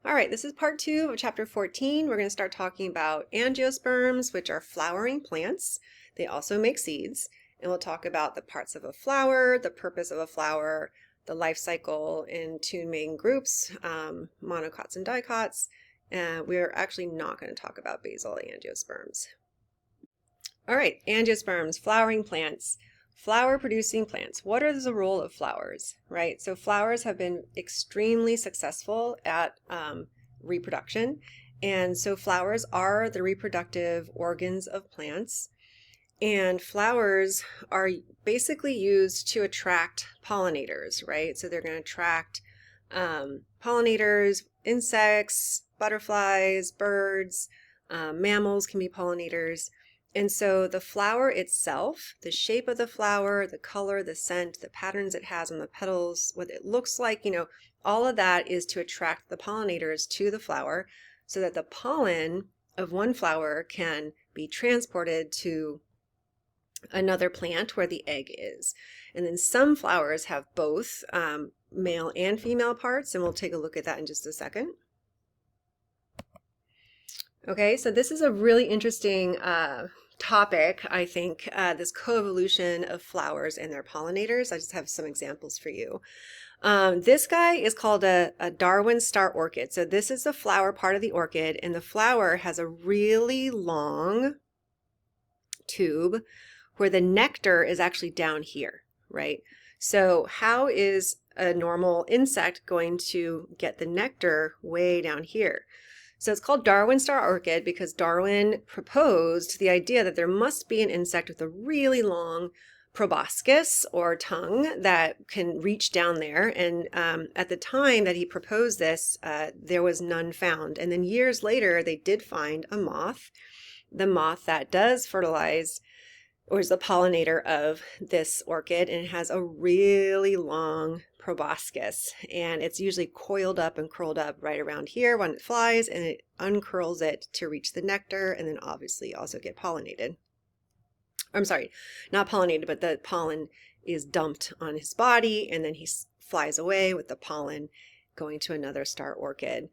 All right, this is part 2 of chapter 14. We're going to start talking about angiosperms, which are flowering plants. They also make seeds. And we'll talk about the parts of a flower, the purpose of a flower, the life cycle in two main groups, monocots and dicots. And we're actually not going to talk about basal angiosperms. All right, angiosperms, flowering plants. Flower producing plants. What is the role of flowers, right? So flowers have been extremely successful at reproduction. And so flowers are the reproductive organs of plants. And flowers are basically used to attract pollinators, right? So they're going to attract pollinators, insects, butterflies, birds, mammals can be pollinators. And so the flower itself, the shape of the flower, the color, the scent, the patterns it has on the petals, what it looks like, all of that is to attract the pollinators to the flower so that the pollen of one flower can be transported to another plant where the egg is. And then some flowers have both male and female parts, and we'll take a look at that in just a second. Okay, so this is a really interesting topic, I think, this coevolution of flowers and their pollinators. I just have some examples for you. This guy is called a Darwin star orchid. So this is the flower part of the orchid, and the flower has a really long tube where the nectar is actually down here, right? So how is a normal insect going to get the nectar way down here? So it's called Darwin star orchid because Darwin proposed the idea that there must be an insect with a really long proboscis or tongue that can reach down there. And at the time that he proposed this, there was none found. And then years later, they did find a moth, the moth that does fertilize or is the pollinator of this orchid, and it has a really long proboscis, and it's usually coiled up and curled up right around here when it flies, and it uncurls it to reach the nectar and then obviously also get pollinated. I'm sorry, not pollinated, but the pollen is dumped on his body, and then he flies away with the pollen going to another star orchid.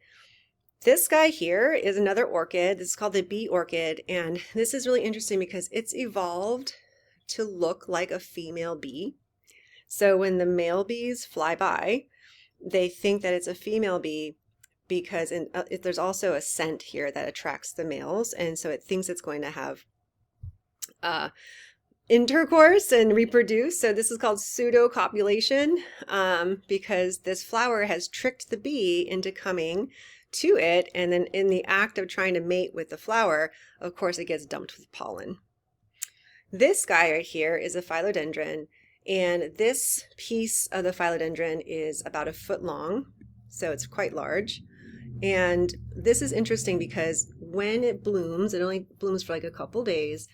This guy here is another orchid. This is called the bee orchid, and this is really interesting because it's evolved to look like a female bee. So when the male bees fly by, they think that it's a female bee because there's also a scent here that attracts the males, and so it thinks it's going to have intercourse and reproduce. So this is called pseudocopulation because this flower has tricked the bee into coming to it, and then in the act of trying to mate with the flower, of course, it gets dumped with pollen. This guy right here is a philodendron, and this piece of the philodendron is about 1 foot long, so it's quite large. And this is interesting because when it blooms, it only blooms for like a couple days,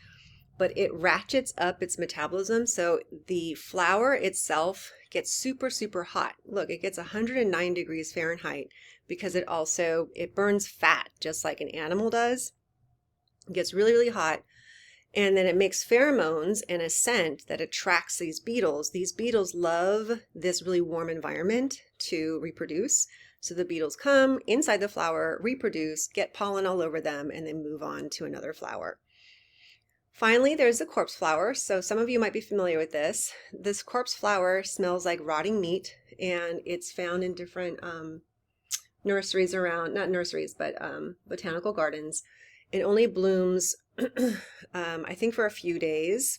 but it ratchets up its metabolism. So the flower itself gets super, super hot. Look, it gets 109 degrees Fahrenheit because it burns fat just like an animal does. It gets really, really hot. And then it makes pheromones and a scent that attracts these beetles. These beetles love this really warm environment to reproduce. So the beetles come inside the flower, reproduce, get pollen all over them, and then move on to another flower. Finally, there's the corpse flower. So some of you might be familiar with this. This corpse flower smells like rotting meat, and it's found in different nurseries around, not nurseries, but botanical gardens. It only blooms, I think, for a few days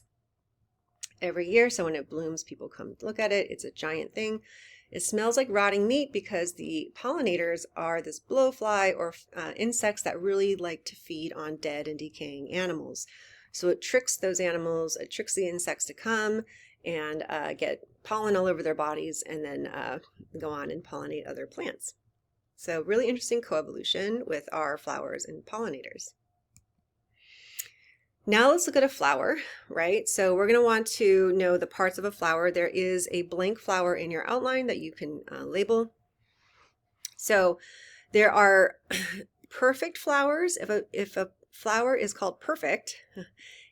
every year. So when it blooms, people come look at it. It's a giant thing. It smells like rotting meat because the pollinators are this blowfly or insects that really like to feed on dead and decaying animals. So it tricks those animals, it tricks the insects to come and get pollen all over their bodies and then go on and pollinate other plants. So really interesting coevolution with our flowers and pollinators. Now let's look at a flower, right? So we're going to want to know the parts of a flower. There is a blank flower in your outline that you can label. So there are perfect flowers. If a flower is called perfect,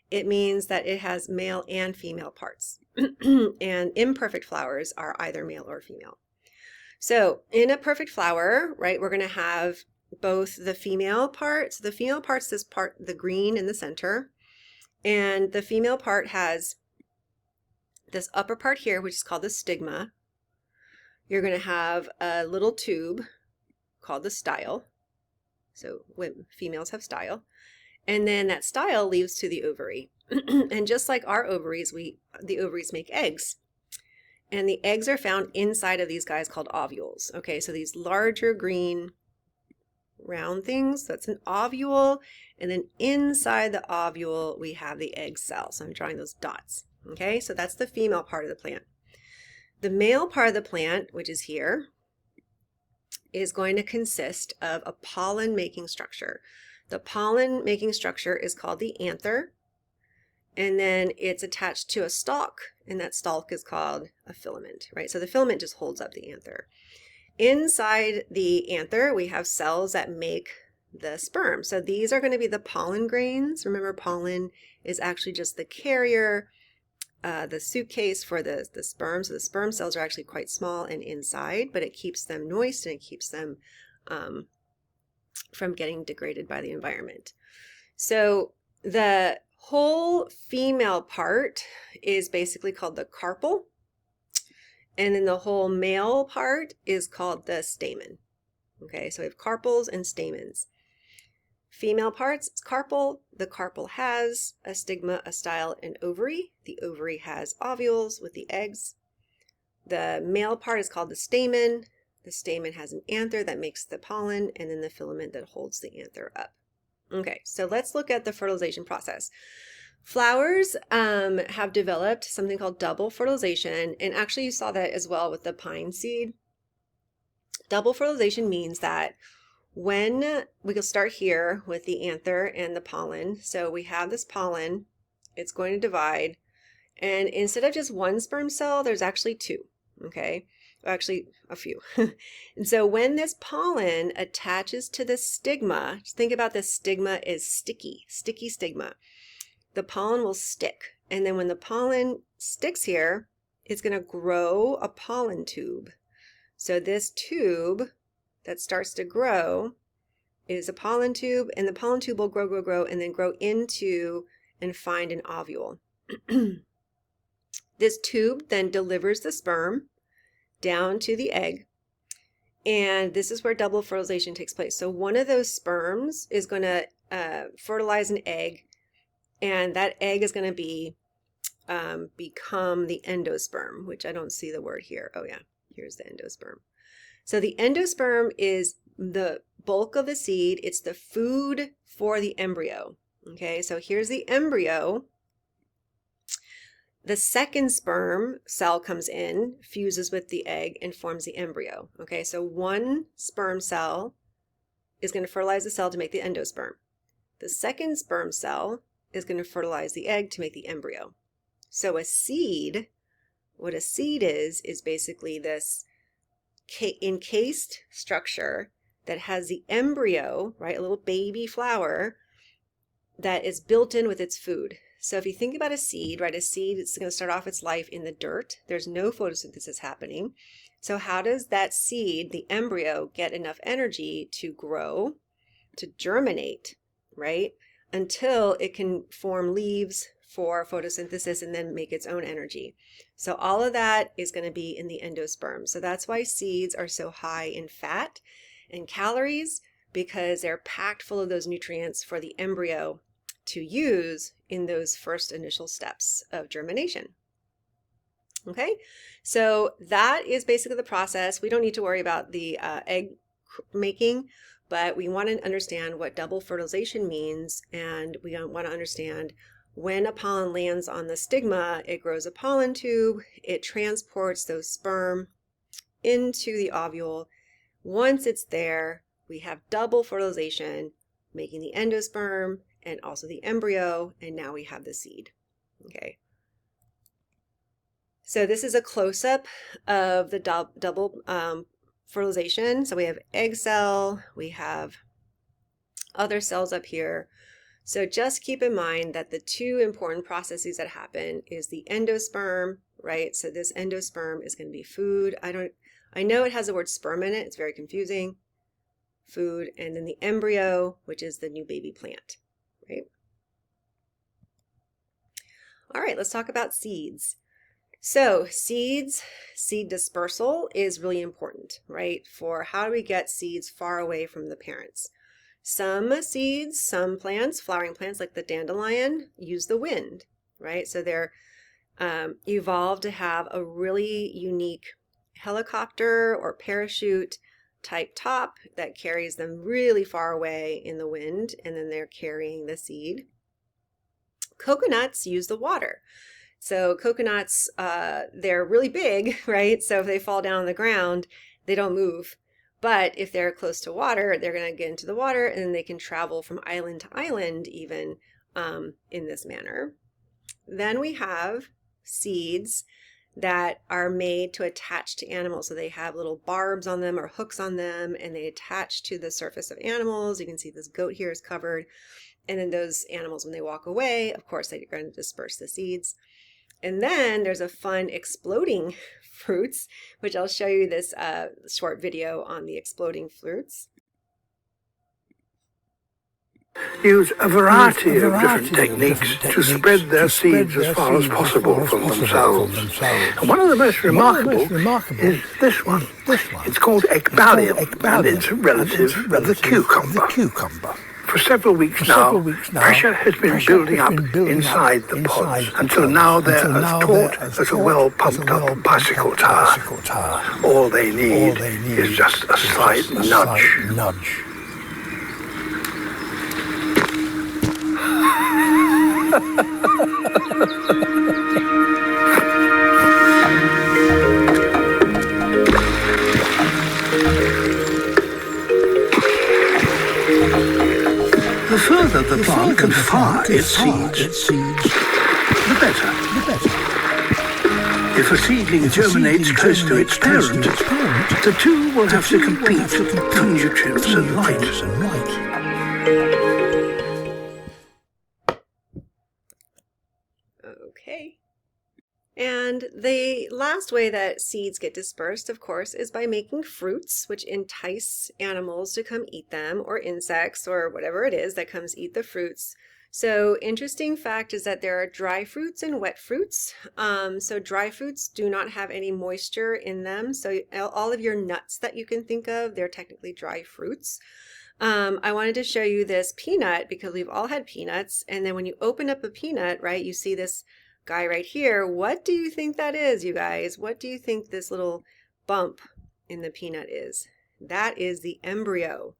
it means that it has male and female parts. And imperfect flowers are either male or female. So in a perfect flower, right, we're going to have both the female part. So the female part's this part, the green in the center, and the female part has this upper part here, which is called the stigma. You're going to have a little tube called the style. So when females have style. And then that style leads to the ovary. And just like our ovaries, the ovaries make eggs. And the eggs are found inside of these guys called ovules. Okay, so these larger green round things, that's an ovule. And then inside the ovule, we have the egg cell. So I'm drawing those dots. Okay, so that's the female part of the plant. The male part of the plant, which is here, is going to consist of a pollen-making structure. The pollen-making structure is called the anther, and then it's attached to a stalk, and that stalk is called a filament, right? So the filament just holds up the anther. Inside the anther, we have cells that make the sperm. So these are going to be the pollen grains. Remember, pollen is actually just the carrier, the suitcase for the sperm. So the sperm cells are actually quite small and inside, but it keeps them moist and it keeps them from getting degraded by the environment. So the whole female part is basically called the carpel, and then the whole male part is called the stamen. Okay, so we have carpels and stamens. Female parts, it's carpel. The carpel has a stigma, a style, and ovary. The ovary has ovules with the eggs. The male part is called the stamen. The stamen has an anther that makes the pollen, and then the filament that holds the anther up. Okay, so let's look at the fertilization process. Flowers have developed something called double fertilization, and actually you saw that as well with the pine seed. Double fertilization means that when we can start here with the anther and the pollen, so we have this pollen, it's going to divide, and instead of just one sperm cell, there's actually two, okay? Actually a few. And so when this pollen attaches to the stigma, just think about this stigma is sticky stigma. The pollen will stick, and then when the pollen sticks here, it's going to grow a pollen tube. So this tube that starts to grow is a pollen tube, and the pollen tube will grow, and then grow into and find an ovule. This tube then delivers the sperm down to the egg, and this is where double fertilization takes place. So one of those sperms is going to fertilize an egg, and that egg is going to be become the endosperm, which I don't see the word here. Oh yeah, here's the endosperm. So the endosperm is the bulk of the seed. It's the food for the embryo. Okay, so here's the embryo. The second sperm cell comes in, fuses with the egg, and forms the embryo. Okay, so one sperm cell is going to fertilize the cell to make the endosperm. The second sperm cell is going to fertilize the egg to make the embryo. So a seed, what a seed is basically this encased structure that has the embryo, right, a little baby flower that is built in with its food. So if you think about a seed, right, a seed, it's going to start off its life in the dirt. There's no photosynthesis happening. So how does that seed, the embryo, get enough energy to grow, to germinate, right, until it can form leaves for photosynthesis and then make its own energy? So all of that is going to be in the endosperm. So that's why seeds are so high in fat and calories, because they're packed full of those nutrients for the embryo to use in those first initial steps of germination. Okay, so that is basically the process. We don't need to worry about the egg making, but we want to understand what double fertilization means, and we want to understand when a pollen lands on the stigma, it grows a pollen tube, it transports those sperm into the ovule. Once it's there, we have double fertilization, making the endosperm and also the embryo, and now we have the seed. Okay. So this is a close-up of the double fertilization. So we have egg cell, we have other cells up here. So just keep in mind that the two important processes that happen is the endosperm, right? So this endosperm is going to be food. I know it has the word sperm in it. It's very confusing. Food, and then the embryo, which is the new baby plant, right? All right, let's talk about seeds. So seeds, seed dispersal is really important, right? For how do we get seeds far away from the parents? Some seeds, some plants, flowering plants like the dandelion, use the wind, right? So they're evolved to have a really unique helicopter or parachute type top that carries them really far away in the wind, and then they're carrying the seed. Coconuts use the water. So coconuts, they're really big, right? So if they fall down on the ground, they don't move. But if they're close to water, they're going to get into the water, and then they can travel from island to island even in this manner. Then we have seeds that are made to attach to animals. So they have little barbs on them or hooks on them, and they attach to the surface of animals. You can see this goat here is covered. And then those animals, when they walk away, of course, they're going to disperse the seeds. And then there's a fun exploding fruits, which I'll show you this short video on the exploding fruits. Use a variety of different techniques to spread their seeds as far as possible from themselves. And one of the most remarkable is this one. It's called Ecballium, and it's a relative of the cucumber. For several weeks now, pressure has been building up inside the pods until now they're as taut as a well-pumped-up bicycle tire. All they need is just a slight nudge. The further the plant can fire its seeds, the better. If a seedling germinates close to its parent, the two will have to compete for nutrients and light. Okay. And the last way that seeds get dispersed, of course, is by making fruits, which entice animals to come eat them, or insects, or whatever it is that comes eat the fruits. So interesting fact is that there are dry fruits and wet fruits. So dry fruits do not have any moisture in them. So all of your nuts that you can think of, they're technically dry fruits. I wanted to show you this peanut because we've all had peanuts. And then when you open up a peanut, right, you see this guy right here. What do you think that is, you guys? What do you think this little bump in the peanut is? That is the embryo.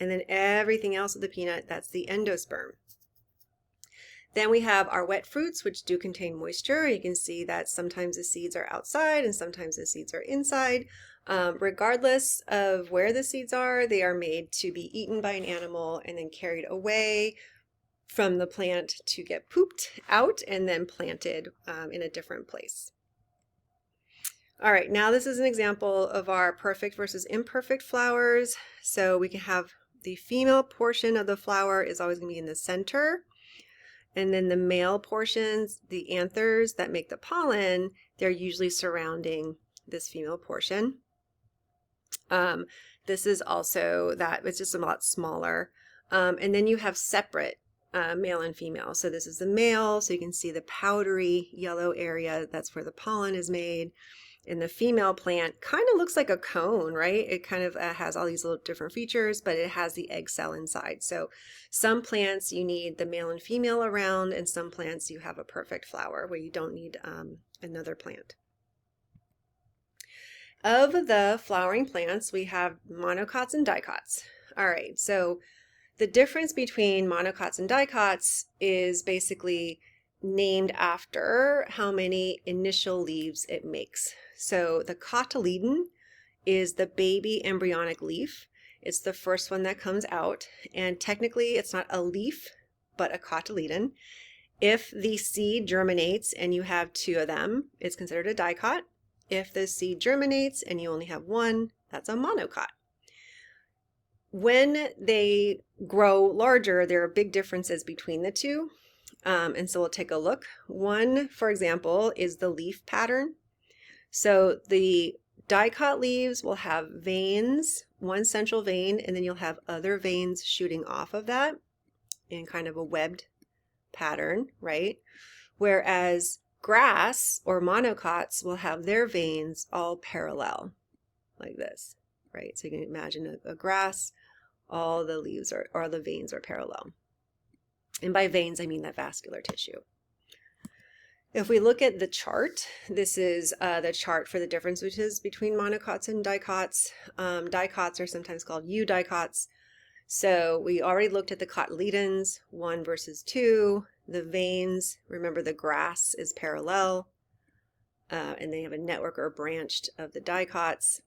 And then everything else of the peanut, that's the endosperm. Then we have our wet fruits, which do contain moisture. You can see that sometimes the seeds are outside and sometimes the seeds are inside. Regardless of where the seeds are, they are made to be eaten by an animal and then carried away from the plant to get pooped out and then planted in a different place. All right, now this is an example of our perfect versus imperfect flowers. So we can have the female portion of the flower is always going to be in the center. And then the male portions, the anthers that make the pollen, they're usually surrounding this female portion. This is also that, it's just a lot smaller. And then you have separate male and female. So this is the male, so you can see the powdery yellow area, that's where the pollen is made. And the female plant kind of looks like a cone, right? It kind of has all these little different features, but it has the egg cell inside. So some plants you need the male and female around, and some plants you have a perfect flower where you don't need another plant. Of the flowering plants, we have monocots and dicots. All right, so the difference between monocots and dicots is basically named after how many initial leaves it makes. So the cotyledon is the baby embryonic leaf. It's the first one that comes out, and technically it's not a leaf, but a cotyledon. If the seed germinates and you have two of them, it's considered a dicot. If the seed germinates and you only have one, that's a monocot. When they grow larger, there are big differences between the two. And so we'll take a look. One, for example, is the leaf pattern. So the Dicot leaves will have veins, one central vein, and then you'll have other veins shooting off of that in kind of a webbed pattern, right? Whereas grass or monocots will have their veins all parallel like this, right? So you can imagine a grass, all the leaves are, or the veins are parallel. And by veins, I mean that vascular tissue. If we look at the chart, this is the chart for the differences between monocots and dicots. Dicots are sometimes called eudicots. So we already looked at the cotyledons, 1 versus 2. The veins, remember the grass is parallel, and they have a network or branched of the dicots.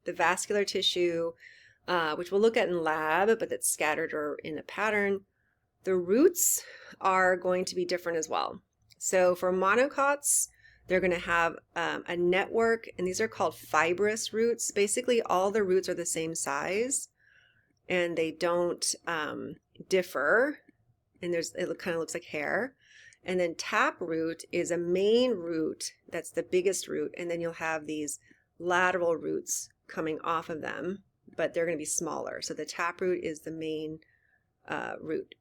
The vascular tissue, which we'll look at in lab, but that's scattered or in a pattern. The roots are going to be different as well. So for monocots, they're going to have a network, and these are called fibrous roots. Basically, all the roots are the same size, and they don't differ. And it kind of looks like hair. And then taproot is a main root that's the biggest root, and then you'll have these lateral roots coming off of them, but they're going to be smaller. So the taproot is the main root.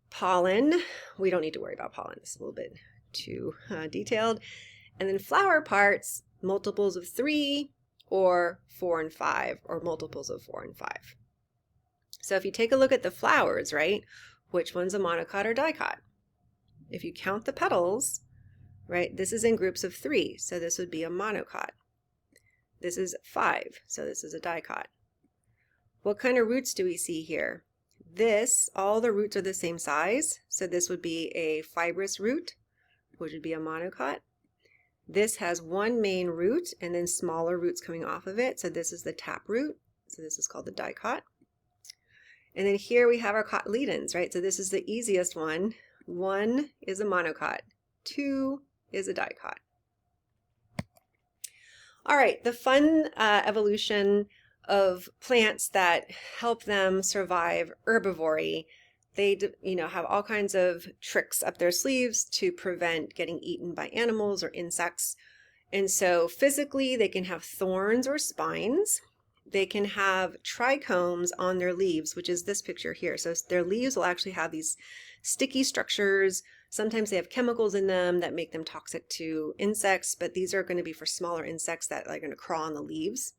Pollen, we don't need to worry about pollen. It's a little bit too detailed. And then flower parts, multiples of 3 or 4 and 5, or multiples of 4 and 5. So if you take a look at the flowers, right, which one's a monocot or dicot? If you count the petals, right, this is in groups of 3, so this would be a monocot. This is 5, so this is a dicot. What kind of roots do we see here? All the roots are the same size, so this would be a fibrous root, which would be a monocot. This has one main root and then smaller roots coming off of it, so this is the taproot, so this is called the dicot. And then here we have our cotyledons, right? So this is the easiest one. 1 is a monocot, 2 is a dicot. All right, the fun evolution of plants that help them survive herbivory. They have all kinds of tricks up their sleeves to prevent getting eaten by animals or insects. And so physically, they can have thorns or spines. They can have trichomes on their leaves, which is this picture here. So their leaves will actually have these sticky structures. Sometimes they have chemicals in them that make them toxic to insects, but these are going to be for smaller insects that are going to crawl on the leaves.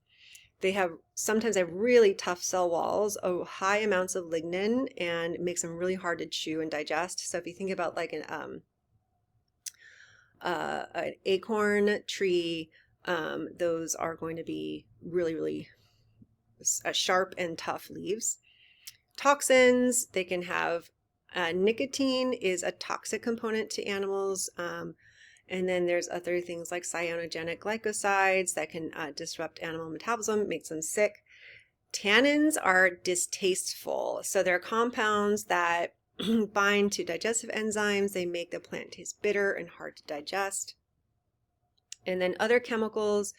They sometimes have really tough cell walls, high amounts of lignin, and it makes them really hard to chew and digest. So if you think about like an acorn tree, those are going to be really, really sharp and tough leaves. Toxins, they can have nicotine is a toxic component to animals. And then there's other things like cyanogenic glycosides that can disrupt animal metabolism, makes them sick. Tannins are distasteful. So they're compounds that bind to digestive enzymes. They make the plant taste bitter and hard to digest. And then other chemicals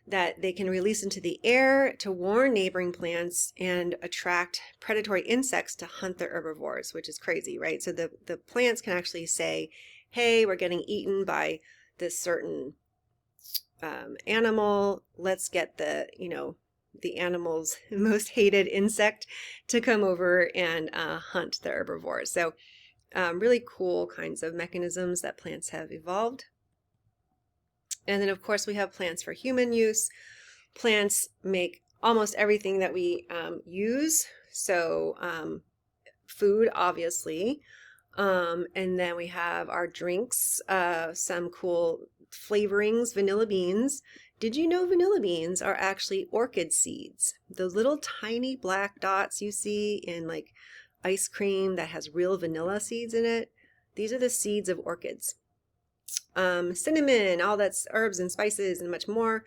that they can release into the air to warn neighboring plants and attract predatory insects to hunt the herbivores, which is crazy, right? So the plants can actually say, hey, we're getting eaten by this certain animal. Let's get the animal's most hated insect to come over and hunt the herbivores. So really cool kinds of mechanisms that plants have evolved. And then, of course, we have plants for human use. Plants make almost everything that we use. So food, obviously. And then we have our drinks, some cool flavorings, vanilla beans. Did you know vanilla beans are actually orchid seeds? Those little tiny black dots you see in like ice cream that has real vanilla seeds in it. These are the seeds of orchids. Cinnamon, all that's herbs and spices and much more.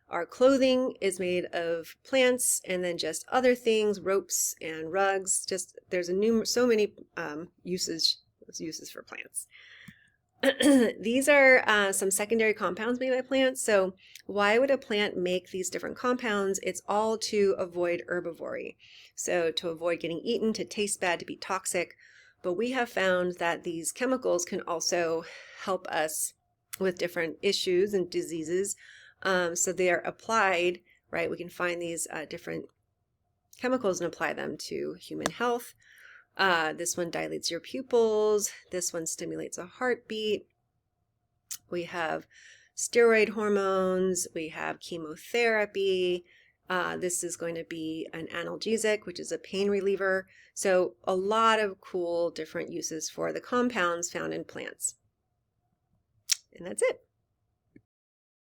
Our clothing is made of plants, and then just other things, ropes and rugs. Just there's so many uses for plants. These are some secondary compounds made by plants. So why would a plant make these different compounds? It's all to avoid herbivory. So to avoid getting eaten, to taste bad, to be toxic. But we have found that these chemicals can also help us with different issues and diseases. So they are applied, right? We can find these different chemicals and apply them to human health. This one dilates your pupils. This one stimulates a heartbeat. We have steroid hormones. We have chemotherapy. This is going to be an analgesic, which is a pain reliever. So a lot of cool different uses for the compounds found in plants. And that's it.